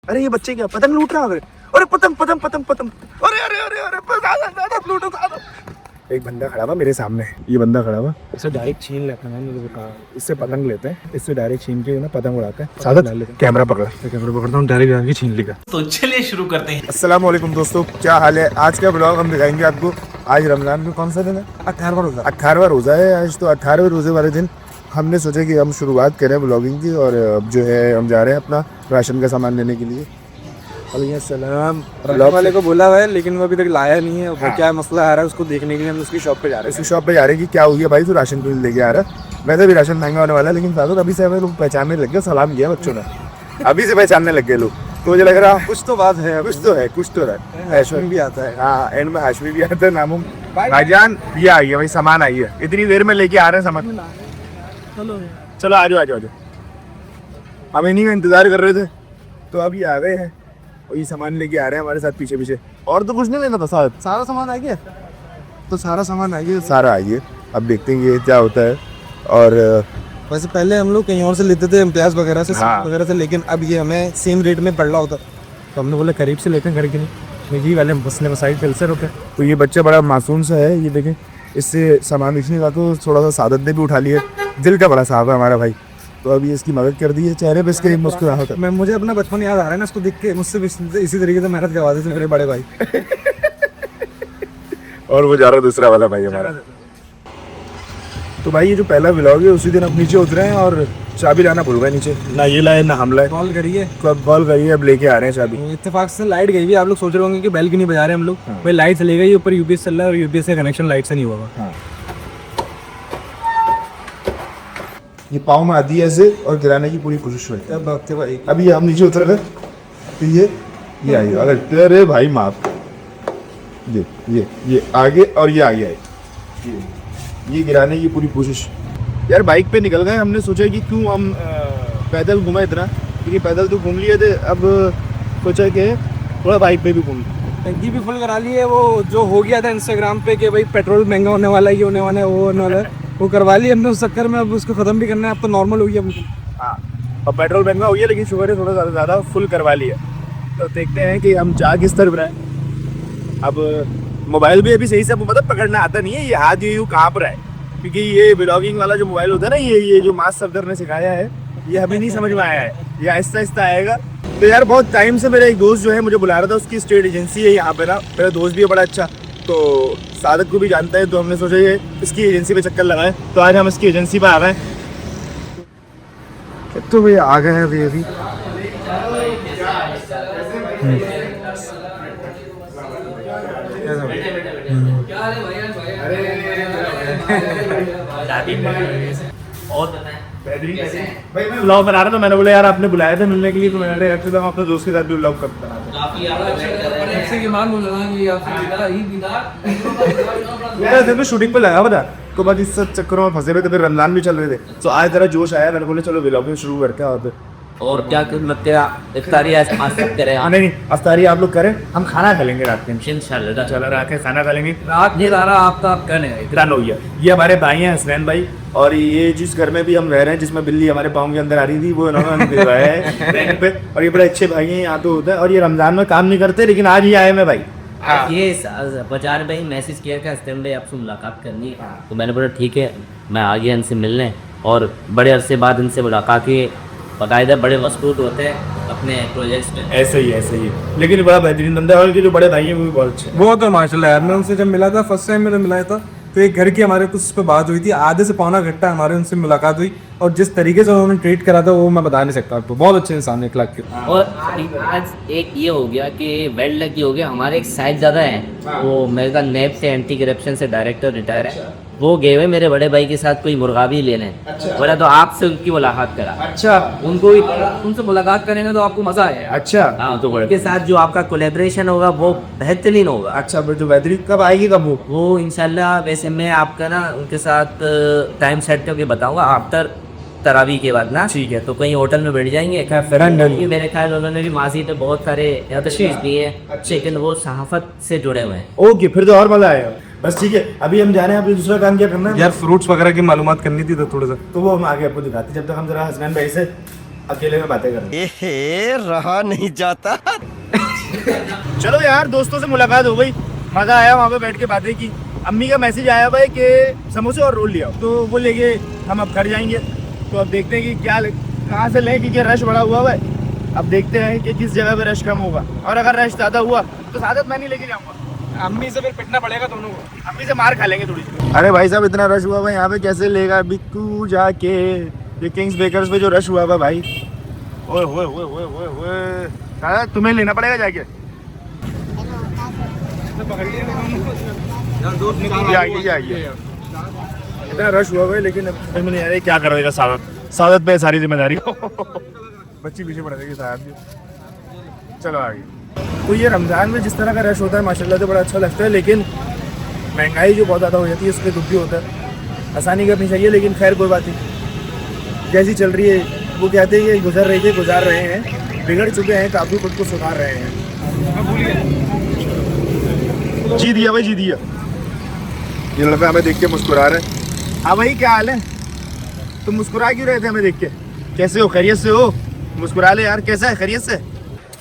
अरे ये बच्चे क्या पतंग लूट रहा है? अरे पतंग पतंग पतंग पतंग, अरे अरे अरे अरे लूटो। एक बंदा खड़ा हुआ मेरे सामने, ये बंदा खड़ा हुआ, इसे डायरेक्ट छीन लेते हैं। मैंने कहा इससे पतंग लेते हैं, इससे डायरेक्ट छीन के ना पतंग उड़ाते हैं। सादत कैमरा पकड़ता हूँ, डायरेक्ट जाके छीन लेगा। तो चलिए शुरू करते हैं। अस्सलाम वालेकुम दोस्तों, क्या हाल है? आज का ब्लॉग हम दिखाएंगे आपको। आज रमजान में कौन सा दिन है? 18वां रोज़ा है आज। तो 18वें रोज़े वाले दिन हमने सोचा कि हम शुरुआत करें ब्लॉगिंग की, और अब जो है हम जा रहे हैं अपना राशन का सामान लेने के लिए। सलाम वाले को बोला हुआ है, लेकिन वो अभी तक लाया नहीं है। हाँ। क्या मसला आ रहा है उसको देखने के लिए हम उसकी शॉप पे जा रहे हैं। उसकी शॉप पे जा रहे हैं कि क्या हो गया भाई, तो राशन क्यों लेके आ रहा है? वैसे भी राशन महंगा होने वाला है, लेकिन साथ अभी से हमें लोग पहचानने लग गए। सलाम किया बच्चों ने, अभी से पहचानने लग गए लोग। तो मुझे लग रहा कुछ तो बात है, कुछ तो है, कुछ तो है। हाशमी भी आता है। हाँ, एंड में हाशमी भी आता है। नामो भाईजान ये आई है भाई, सामान आई है, इतनी देर में लेके आ रहे हैं सामान। चलो आ जाओ। हम इन्हीं का इंतजार कर रहे थे, तो अब ये आ गए हैं और ये सामान लेके आ रहे हैं हमारे साथ पीछे पीछे। और तो कुछ नहीं लेना था, सारा सामान आ गया। तो सारा सामान आ गया, सारा आइए। अब देखते हैं ये क्या होता है। और वैसे पहले हम लोग कहीं और से लेते थे, इम्तियाज वगैरह से, हाँ। वगैरह से, लेकिन अब ये हमें सेम रेट में पड़ रहा होता, तो हमने बोला करीब से लेते हैं घर के लिए। ये वाले मसले मसाइल फिर से रुके। तो ये बच्चा बड़ा मासूम सा है, ये देखें, इससे सामान बेचने का तो थोड़ा सा सादत ने भी उठा लिया। दिल का बड़ा साहब है हमारा भाई, तो अभी इसकी मदद कर दी है। चेहरे पे इसके मुस्कुराहट है। मुझे अपना बचपन याद आ रहा है ना, इसको देख के मुझसे भी इसी तरीके से मेहनत करवाते थे मेरे बड़े भाई। और वो जा रहा दूसरा वाला भाई हमारा। तो भाई ये जो पहला व्लॉग है, उसी दिन अब नीचे उतरे हैं और चाबी लाना भूल गए नीचे। ना ये लाए ना हम लाए। कॉल करिए, कॉल करिए, अब लेके आ रहे हैं चाबी। इत्तेफाक से लाइट गई हुई। आप लोग सोच रहे होंगे कि बेल क्यों नहीं बजा रहे हम लोग। भाई लाइट चली गई, ऊपर यूपीएस चल रहा है और यूपीएस से कनेक्शन लाइट से नहीं हुआ। हाँ। ये पाँव में आती है ऐसे, और गिराने की पूरी कोशिश हुई। तब भागते भाई। अभी हम नीचे उतर गए, तो ये आई। अरे तेरे भाई माफ, ये आगे और ये आगे आई। ये गिराने की पूरी कोशिश। यार बाइक पे निकल गए, हमने सोचा कि क्यों हम पैदल घूमे इतना, क्योंकि पैदल तो घूम लिए थे। अब सोचा कि थोड़ा बाइक पे भी घूम। टंकी भी फुल करा ली है। वो जो हो गया था इंस्टाग्राम पे कि भाई पेट्रोल महंगा होने वाला है, ये होने वाला है, वो होने वाला है, वो करवा ली हमने उस चक्कर में। अब उसको खत्म भी करना है, अब तो नॉर्मल हो गया बिल्कुल। हाँ, और पेट्रोल महंगा हो गया, लेकिन शुगर है थोड़ा ज़्यादा फुल करवा लिया। तो देखते हैं कि हम जा किस तरफ रहे। अब मोबाइल भी अभी सही से मतलब पकड़ना आता नहीं है, ये हाथ यूँ कहाँ पर है, क्योंकि ये ब्लॉगिंग वाला जो मोबाइल होता है ना, ये जो मास सफदर ने सिखाया है, ये हमें नहीं समझ में आया है। ये आहिस्ता आहिस्ता आएगा। तो यार बहुत टाइम से मेरा एक दोस्त जो है मुझे बुला रहा था, उसकी स्टेट एजेंसी है यहाँ पे ना। मेरा दोस्त भी है बड़ा अच्छा, तो सादत को भी जानता है, तो हमने सोचा ये इसकी एजेंसी पे चक्कर लगाए। तो आज हम इसकी एजेंसी पे आ गए। तो भैया आ गए हैं अभी। भाई मैं ब्लॉग बना रहा था, मैंने बोला यार आपने बुलाया था मिलने के लिए, तो मैंने अपने दोस्त के साथ भी ब्लॉग करता था। शूटिंग पे लगा बता, तो बाद इस सब चक्करों में फंसे हुए थे, रमजान भी चल रहे थे। तो आज जरा जोश आया, मैंने बोला चलो ब्लॉगिंग शुरू करते हैं। और क्या इफ्तारी आज सकते रहे। नहीं, अफ्तारी आप लोग करें, हम खाना खा लेंगे रात में इंशाल्लाह। चलो रात में खाना खा लेंगे। रात नहीं ला रहा आपका, आप कहने इतना हो गया। ये हमारे भाई हैं हसनैन भाई, और ये जिस घर में भी हम रह रहे हैं, जिसमें बिल्ली हमारे पाँव के अंदर आ रही थी, वो इन्होंने दिलवाया है रेंट पे। और ये बड़े अच्छे भाई हैं, यहाँ तो होता है। और ये रमजान में काम नहीं करते, लेकिन आज ही आए मैं भाई। ये बाजार भाई मैसेज किया कि हसनैन भाई आपसे मुलाकात करनी है, तो मैंने बोला ठीक है, मैं आ गया इनसे मिलने। और बड़े अरसे बाद इनसे मुलाकात की। बाकायदा बड़े मसरूफ होते हैं अपने प्रोजेक्ट्स में। ऐसे ही, लेकिन बड़ा बेहतरीन बंदा है। और जो बड़े भाई हैं वो भी बहुत अच्छे। वो तो माशाल्लाह यार, मैं उनसे जब मिला था फर्स्ट टाइम मैंने मिलाया था, तो एक घर की हमारे कुछ उस पर बात हुई थी, आधे से पौना घंटा हमारे उनसे मुलाकात हुई। और जिस तरीके से उन्होंने ट्रीट करा था वो मैं बता नहीं सकता आपको। बहुत अच्छे इंसान है, 1 लाख के। और आज एक ये हो गया कि वेल लकी हो गया, हमारे एक साइड ज़्यादा है, वो मेरे का नेब से एंटी करप्शन से डायरेक्टर रिटायर है, वो गए हुए मेरे बड़े भाई के साथ कोई मुर्गा भी लेने। बोला तो आपसे उनकी मुलाकात करा। अच्छा, उनसे मुलाकात करेंगे तो आपको मजा आएगा। अच्छा, हाँ, तो उनके साथ जो आपका कोलैबोरेशन होगा वो बेहतरीन होगा। अच्छा, तो बेहतरीन कब आएगी, कब वो इंशाल्लाह। वैसे मैं आपका ना उनके साथ टाइम सेट करके बताऊंगा आफ्टर तरावी के बाद ना। ठीक है। तो कहीं होटल में बैठ जाएंगे। ये मेरे ख्याल उन्होंने भी माजी पे बहुत सारे यहाँ तशरीफ दिए हैं, लेकिन वो सहाफत से जुड़े हुए हैं। ओके, फिर तो और मजा आएगा। बस ठीक है, अभी हम जा रहे हैं। अभी दूसरा काम क्या करना है यार फ्रूट्स वगैरह की मालूमात करनी थी तो थोड़ा सा, तो वो हम आगे आपको दिखाते हैं। जब तक हम जरा हसनैन भाई से अकेले में बातें करनी। रहा नहीं जाता। चलो यार, दोस्तों से मुलाकात हो गई, मज़ा आया वहाँ पे बैठ के बातें की। अम्मी का मैसेज आया भाई कि समोसे और रोल लिया, तो वो लेके हम अब घर जाएंगे। तो अब देखते हैं कि क्या कहाँ से लें, क्योंकि रश बड़ा हुआ है। अब देखते हैं कि किस जगह पे रश कम होगा, और अगर रश ज़्यादा हुआ तो सादत मैं नहीं लेके जाऊँगा, अम्मी से फिर पिटना पड़ेगा दोनों को। अम्मी से मार खा लेंगे थोड़ी सी। अरे भाई साहब, इतना रश हुआ है यहाँ पे, कैसे लेगा बिक्कू जाके। ये किंग्स बेकर्स पे जो रश हुआ है भाई, ओए ओए ओए ओए ओए ओए, साला तुम्हें लेना पड़ेगा जाके। ये आइए। इतना रश हुआ है, लेकिन समझ में नहीं आ रहा है क्या करेगा सादत पे सारी जिम्मेदारी। बच्ची पीछे पड़ जाएगी साहब। चलो आगे। तो ये रमज़ान में जिस तरह का रश होता है माशाल्लाह तो बड़ा अच्छा लगता है, लेकिन महंगाई जो बहुत ज़्यादा हो जाती है उसके दुख भी होता है। आसानी करनी चाहिए, लेकिन खैर कोई बात नहीं, जैसी चल रही है। वो कहते हैं कि गुजर रहे हैं, बिगड़ चुके हैं, काफ़ी खुद को सुधार रहे हैं। जी दिया भाई, जी दिया। ये लड़का हमें देख के मुस्कुरा रहा है। हाँ भाई, क्या हाल है? तुम मुस्कुरा क्यों रहे थे हमें देख के? कैसे हो, खैरियत से हो? मुस्कुरा ले यार, कैसा है, खैरियत से?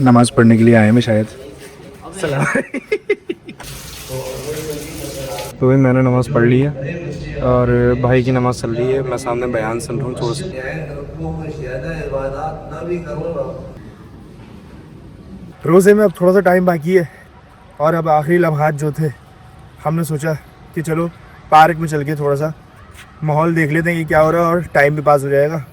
नमाज पढ़ने के लिए आए हैं शायद। तो भाई मैंने नमाज़ पढ़ ली है और भाई की नमाज़ चल रही है। मैं सामने बयान सुन रहा हूँ थोड़ा सा। रोज़े में अब थोड़ा सा टाइम बाकी है, और अब आखिरी लम्हात जो थे, हमने सोचा कि चलो पार्क में चल के थोड़ा सा माहौल देख लेते हैं कि क्या हो रहा है, और टाइम भी पास हो जाएगा।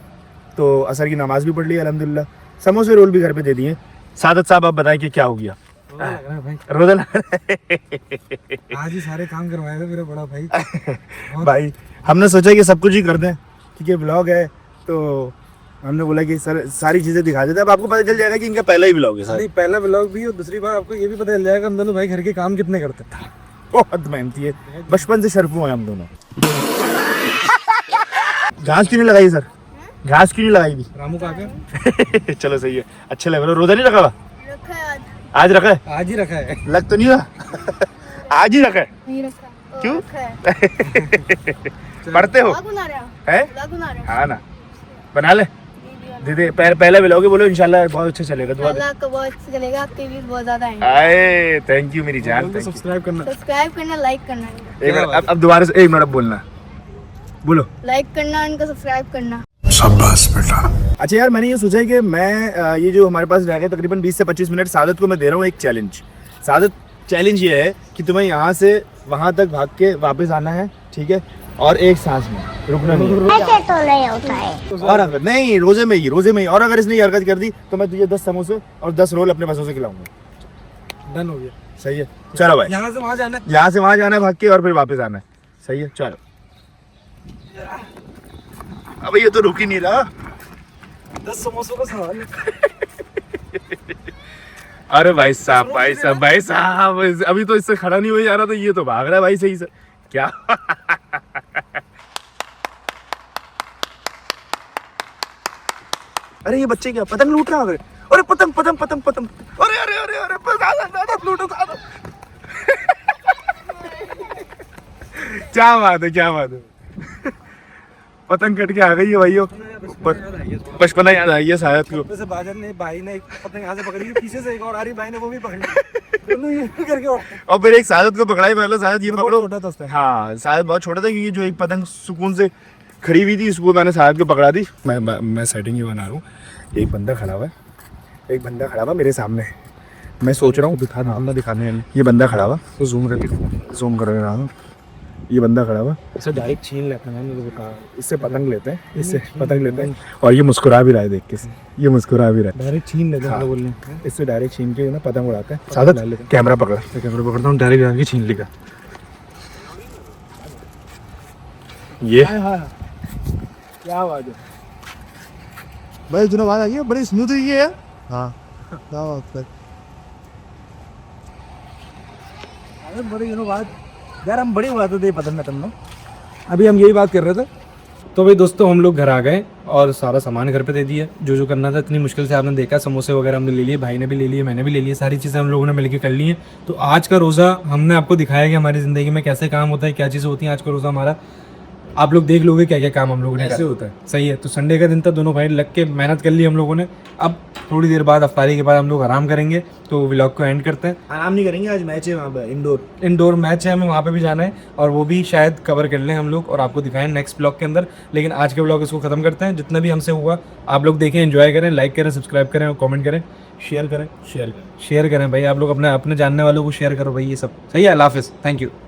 तो असर की नमाज़ भी पढ़ ली अल्हम्दुलिल्लाह, समोसे रोल भी घर पे दे दिए। सादत साहब, आप बताएं कि क्या हो गया? रोज़ा लग रहा है। आज ही सारे काम करवाए थे मेरा बड़ा भाई। भाई हमने सोचा कि सब कुछ ही कर दें, क्योंकि व्लॉग है, तो हमने बोला कि सर सारी चीज़ें दिखा देते हैं। अब आपको पता चल जाएगा कि इनका पहला ही व्लॉग है सर। नहीं, पहला व्लॉग भी, और दूसरी बार आपको ये भी पता चल जाएगा हम दोनों भाई घर के काम कितने करते थे। बहुत मेहनती है, बचपन से शर्फू हैं हम दोनों। घास क्यों नहीं लगाई सर? घास क्यों नहीं लगाई थी? रामू कहाँ पे? चलो सही है, अच्छे लग रहे हो। रोजा नहीं रखा हुआ? आज रखा है? आज ही रखा है। लग तो नहीं रहा। आज ही रखा है? नहीं रखा। क्यों? रखा है। पढ़ते हो? है? हाँ ना, बना ले दीदी। पहले मिलोगे, बोलो इंशाल्लाह बहुत अच्छा चलेगा। दुआ दे। बहुत अच्छा चलेगा, आपके व्यूज बहुत ज्यादा आएंगे। आए, थैंक यू मेरी जान। सब्सक्राइब करना, लाइक करना, एक मिनट, अब दोबारा से 1 मिनट बोलना, बोलो। लाइक करना, इनको सब्सक्राइब करना। शाबाश बेटा। अच्छा यार, मैंने ये सोचा है कि मैं ये जो हमारे पास रह गए तकरीबन 20 से 25 मिनट, सादत को मैं दे रहा हूँ एक चैलेंज। सादत, चैलेंज ये है कि तुम्हें यहाँ से वहाँ तक भाग के वापस आना है, ठीक है? और एक सांस में रुकना नहीं है। ऐसे तो नहीं होता है। और अगर नहीं, रोजे में ही, और अगर इसने ये हरकत कर दी तो मैं तुझे 10 समोसे और 10 रोल अपने बसों से खिलाऊंगा। डन हो गया। सही है, चलो भाई। यहाँ से वहाँ जाना है, यहाँ से वहाँ जाना है भाग के, और फिर वापस आना है। सही है, चलो। अब ये तो रुक ही नहीं रहा। 10 समोसों का सवाल। अरे भाई साहब, अभी तो इससे खड़ा नहीं हो जा रहा, तो ये तो भाग रहा है भाई सही से। क्या? अरे ये बच्चे क्या पतंग लूट रहा है? अरे पतंग पतंग पतंग पतंग, अरे अरे अरे अरे, ज़्यादा लूटो ज़्यादा। क्या बात है, क्या बात है। पतंग कट के आ गई है भाइयों। बचपना याद आई है शायद को। वैसे बाजन ने, भाई ने एक पतंग यहाँ से पकड़ी है, पीछे से एक और आ रही, भाई ने वो भी पकड़ ली। दोनों ये करके और फिर एक सादत को पकड़ा ही, मतलब सादत ये पकड़ो। छोटा था उस टाइम। हाँ, सादत बहुत छोटा था, क्योंकि जो एक पतंग सुकून से खड़ी हुई थी, उसको मैंने सादत को पकड़ा दी। मैं सेटिंग ही बना रहा हूँ। एक बंदा खड़ा हुआ मेरे सामने। मैं सोच रहा हूँ दिखाने, ये बंदा खड़ा हुआ, तो जूम कर रहा हूँ। ये बंदा खड़ा हुआ, इसे डायरेक्ट छीन लेते हैं, मैंने तो कहा इससे पतंग लेते हैं, और ये मुस्कुरा भी रहा है देख के। ये मुस्कुरा भी रहा है। डायरेक्ट छीन लेते हैं। हाँ। बोलने इससे डायरेक्ट छीन के ना पतंग उड़ाते हैं। सादत कैमरा पकड़ता हूँ, डायरेक्ट जाके छीन लेगा। ये क्या बात है भाई, दोनों बात आई है, बड़ी स्मूथ है ये। हाँ, क्या बात है। अरे बड़ी बात यार, हम बड़ी बात होती पतंग में। अभी हम यही बात कर रहे थे। तो भाई दोस्तों, हम लोग घर आ गए और सारा सामान घर पे दे दिया, जो करना था। इतनी मुश्किल से आपने देखा, समोसे वगैरह हमने ले लिए, भाई ने भी ले लिए, मैंने भी ले लिए, सारी चीज़ें हम लोगों ने मिलकर कर ली हैं। तो आज का रोज़ा हमने आपको दिखाया कि हमारी ज़िंदगी में कैसे काम होता है, क्या चीज़ें होती हैं। आज का रोज़ा हमारा आप लोग देख लोगे क्या क्या काम हम लोगों ने ऐसे करा। होता है। सही है। तो संडे का दिन था, दोनों भाई लग के मेहनत कर ली हम लोगों ने। अब थोड़ी देर बाद अफ्तारी के बाद हम लोग आराम करेंगे, तो व्लॉग को एंड करते हैं। आराम नहीं करेंगे, आज मैच है वहाँ पे इंडोर। इंडोर मैच है, हमें वहाँ पे भी जाना है और वो भी शायद कवर कर लें हम लोग और आपको दिखाएं नेक्स्ट ब्लॉग के अंदर। लेकिन आज के ब्लॉग इसको ख़त्म करते हैं। जितना भी हमसे हुआ आप लोग देखें, एंजॉय करें, लाइक करें, सब्सक्राइब करें और कमेंट करें, शेयर करें। शेयर करें भाई, आप लोग अपने जानने वालों को शेयर करो भाई, ये सब सही है। अल्लाह हाफिज़, थैंक यू।